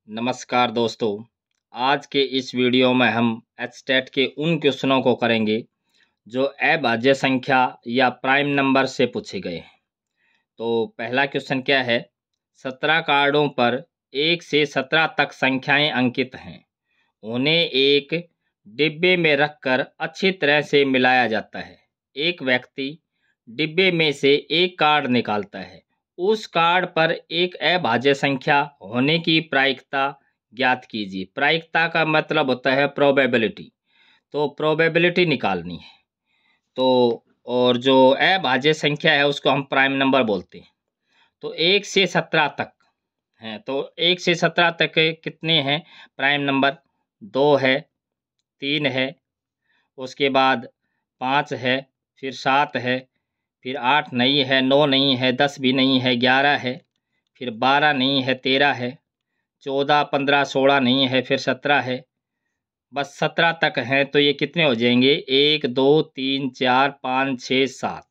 नमस्कार दोस्तों। आज के इस वीडियो में हम एचटेट के उन क्वेश्चनों को करेंगे जो अभाज्य संख्या या प्राइम नंबर से पूछे गए हैं। तो पहला क्वेश्चन क्या है? 17 कार्डों पर 1 से 17 तक संख्याएं अंकित हैं। उन्हें एक डिब्बे में रखकर अच्छी तरह से मिलाया जाता है। एक व्यक्ति डिब्बे में से एक कार्ड निकालता है। उस कार्ड पर एक अभाज्य संख्या होने की प्रायिकता ज्ञात कीजिए। प्रायिकता का मतलब होता है प्रोबेबिलिटी। तो प्रोबेबिलिटी निकालनी है। तो और जो अभाज्य संख्या है उसको हम प्राइम नंबर बोलते हैं। तो 1 से 17 तक हैं। तो 1 से 17 तक के कितने हैं प्राइम नंबर? 2 है, 3 है, उसके बाद 5 है, फिर 7 है, फिर 8 नहीं है, 9 नहीं है, 10 भी नहीं है, 11 है, फिर 12 नहीं है, 13 है, 14, 15, 16 नहीं है, फिर 17 है। बस 17 तक हैं। तो ये कितने हो जाएंगे? 1, 2, 3, 4, 5, 6, 7।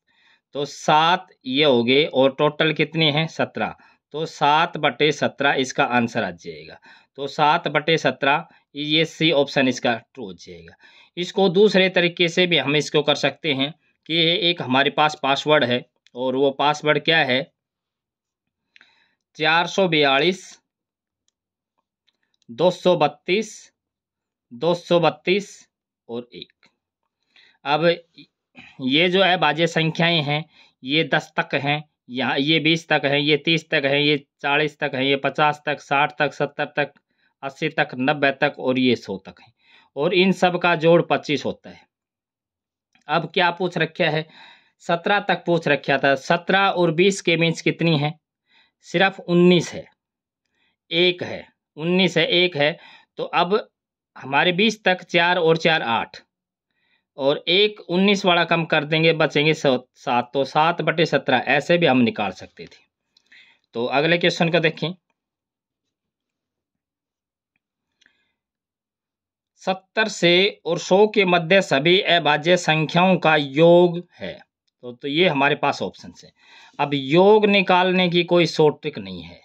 तो 7 ये हो गए और टोटल कितने हैं? 17। तो 7/17 इसका आंसर आ जाएगा। तो 7/17 ये सी ऑप्शन इसका ट्रू हो जाएगा। इसको दूसरे तरीके से भी हम इसको कर सकते हैं कि एक हमारे पास पासवर्ड है और वो पासवर्ड क्या है? 442 232 232 और 1। अब ये जो अभाज्य संख्याएं हैं ये 10 तक हैं, यहाँ ये 20 तक हैं, ये 30 तक हैं, ये 40 तक हैं, ये 50 तक, 60 तक, 70 तक, 80 तक, 90 तक और ये 100 तक हैं। और इन सब का जोड़ 25 होता है। अब क्या पूछ रखा है? 17 तक पूछ रखा था। 17 और 20 के बीच कितनी है? सिर्फ 19 है, 1 है। 19 है, 1 है। तो अब हमारे 20 तक 4 और 4 8 और एक 19 वाला कम कर देंगे, बचेंगे 7। तो 7/17 ऐसे भी हम निकाल सकते थे। तो अगले क्वेश्चन को देखें। 70 से और 100 के मध्य सभी अभाज्य संख्याओं का योग है। तो ये हमारे पास ऑप्शन है। अब योग निकालने की कोई शॉर्ट ट्रिक नहीं है।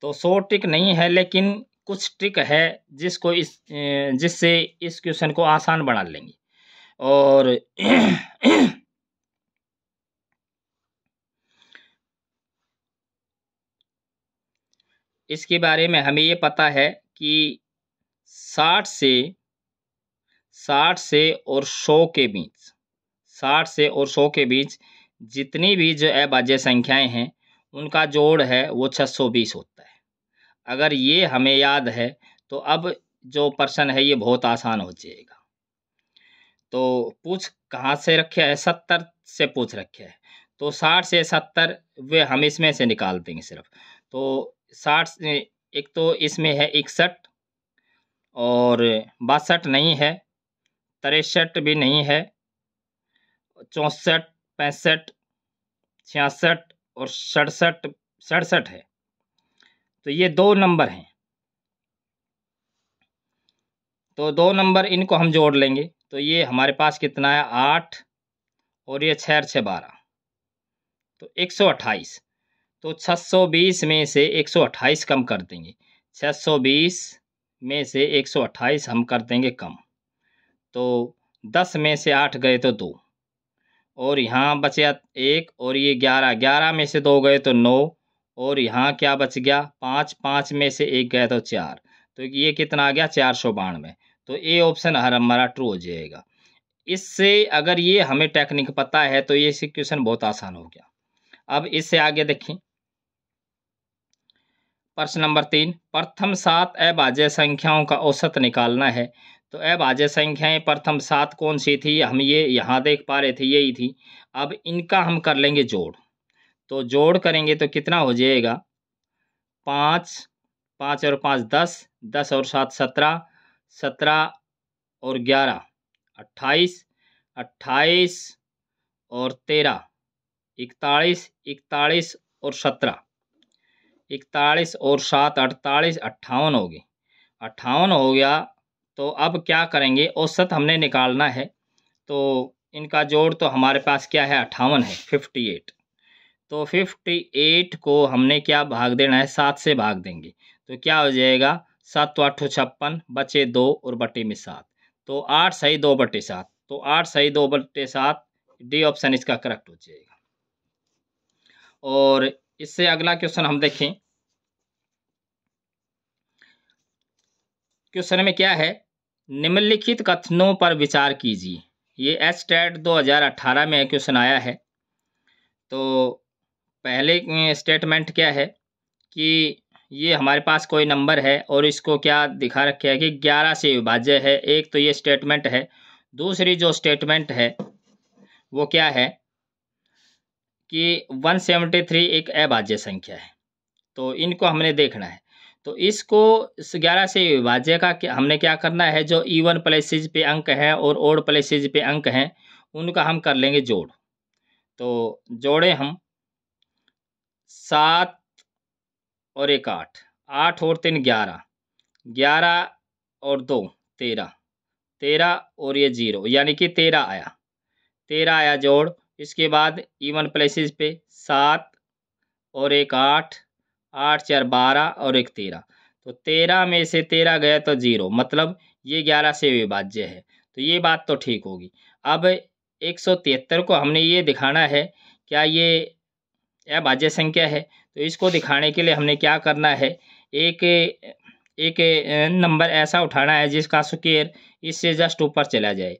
तो शॉर्ट ट्रिक नहीं है, लेकिन कुछ ट्रिक है जिससे इस क्वेश्चन को आसान बना लेंगे। और इसके बारे में हमें ये पता है कि 60 से और 100 के बीच 60 से और 100 के बीच जितनी भी जो अभाज्य संख्याएं हैं उनका जोड़ है वो 620 होता है। अगर ये हमें याद है तो अब जो प्रश्न है ये बहुत आसान हो जाएगा। तो पूछ कहाँ से रखे है? 70 से पूछ रखे है। तो 60 से 70 वे हम इसमें से निकाल देंगे सिर्फ। तो 60 से एक तो इसमें है 61 और 62 नहीं है, 63 भी नहीं है, 64, 65, 66 और 67 है। तो ये 2 नंबर हैं। तो 2 नंबर इनको हम जोड़ लेंगे तो ये हमारे पास कितना है? 8 और ये 6 6 12 तो 128। तो 620 में से 128 कम कर देंगे। 620 में से 128 हम कर देंगे कम। तो 10 में से 8 गए तो 2 और यहाँ बचे 1 और ये 11 में से 2 गए तो 9 और यहाँ क्या बच गया? 5 में से 1 गया तो 4। तो ये कितना आ गया? 492। तो ये ऑप्शन हमारा ट्रू हो जाएगा। इससे अगर ये हमें टेक्निक पता है तो ये क्वेश्चन बहुत आसान हो गया। अब इससे आगे देखें। प्रश्न नंबर 3, प्रथम 7 अभाज्य संख्याओं का औसत निकालना है। तो अभाज्य संख्याएं प्रथम 7 कौन सी थी? हम ये यहाँ देख पा रहे थे, यही थी। अब इनका हम कर लेंगे जोड़। तो जोड़ करेंगे तो कितना हो जाएगा? 5 और 5 10, 10 और 7 17, 17 और 11 28, 28 और 13 41, 41 और 17, 41 और 7 48, 58 हो गए। 58 हो गया। तो अब क्या करेंगे? औसत हमने निकालना है। तो इनका जोड़ तो हमारे पास क्या है? 58 है, 58। तो 58 को हमने क्या भाग देना है? 7 से भाग देंगे। तो क्या हो जाएगा? 7 तो 8 56, बचे 2 और बटे में 7, तो 8 सही 2/7, तो 8 सही 2/7, डी ऑप्शन इसका करेक्ट हो जाएगा। और इससे अगला क्वेश्चन हम देखें। क्वेश्चन में क्या है, निम्नलिखित कथनों पर विचार कीजिए। ये एचटेट 2018 में क्वेश्चन आया है। तो पहले स्टेटमेंट क्या है कि ये हमारे पास कोई नंबर है और इसको क्या दिखा रखा है कि 11 से विभाज्य है। एक तो ये स्टेटमेंट है। दूसरी जो स्टेटमेंट है वो क्या है कि 173 एक अभाज्य संख्या है। तो इनको हमने देखना है। तो इसको 11 से विभाज्य का हमने क्या करना है, जो इवन प्लेसेज पे अंक हैं और ओड प्लेसेज पे अंक हैं उनका हम कर लेंगे जोड़। तो जोड़े हम 7 और 1 8, 8 और 3 11, 11 और 2 13, 13 और ये 0 यानी कि 13 आया, 13 आया जोड़। इसके बाद इवन प्लेसेज पे 7 और 1 8, 8 4 12 और 1 13, तो 13 में से 13 गया तो 0, मतलब ये 11 से विभाज्य है। तो ये बात तो ठीक होगी। अब 173 को हमने ये दिखाना है क्या ये अभाज्य संख्या है। तो इसको दिखाने के लिए हमने क्या करना है, एक एक नंबर ऐसा उठाना है जिसका स्क्वायर इससे जस्ट ऊपर चला जाए।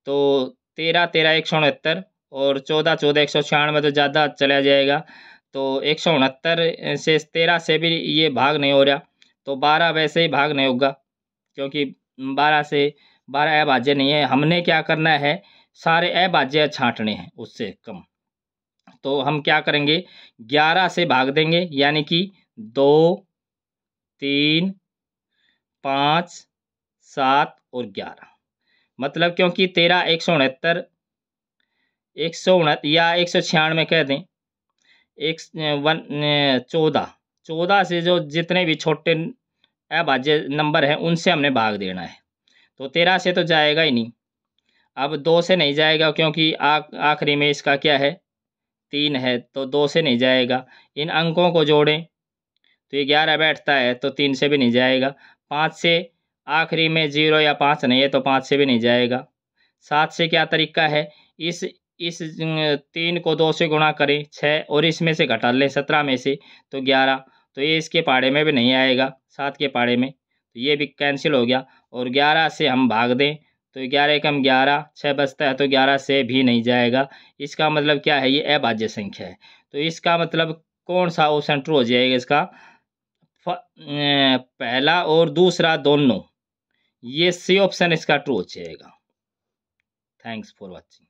तो 13 13 169 और 14 14 196 तो ज़्यादा चला जाएगा। तो 169 से 13 से भी ये भाग नहीं हो रहा, तो 12 वैसे ही भाग नहीं होगा क्योंकि 12 से 12 अभाज्य नहीं है। हमने क्या करना है, सारे अभाज्य छांटने हैं उससे कम। तो हम क्या करेंगे, 11 से भाग देंगे यानी कि 2 3 5 7 और 11, मतलब क्योंकि 13 169 या 196 कह दें, 14 से जो जितने भी छोटे अभाज्य नंबर हैं उनसे हमने भाग देना है। तो 13 से तो जाएगा ही नहीं। अब 2 से नहीं जाएगा क्योंकि आखिरी में इसका क्या है 3 है, तो 2 से नहीं जाएगा। इन अंकों को जोड़ें तो ये 11 बैठता है, तो 3 से भी नहीं जाएगा। 5 से आखिरी में 0 या 5 नहीं है तो 5 से भी नहीं जाएगा। 7 से क्या तरीका है, इस 3 को 2 से गुणा करें 6 और इसमें से घटा लें 17 में से तो 11, तो ये इसके पाड़े में भी नहीं आएगा 7 के पाड़े में, तो ये भी कैंसिल हो गया। और 11 से हम भाग दें तो 11 एकम 11, 6 बचता है तो 11 से भी नहीं जाएगा। इसका मतलब क्या है, ये अभाज्य संख्या है। तो इसका मतलब कौन सा ऑप्शन ट्रू हो जाएगा इसका, पहला और दूसरा दोनों, ये सी ऑप्शन इसका ट्रू हो जाएगा। Thanks for watching.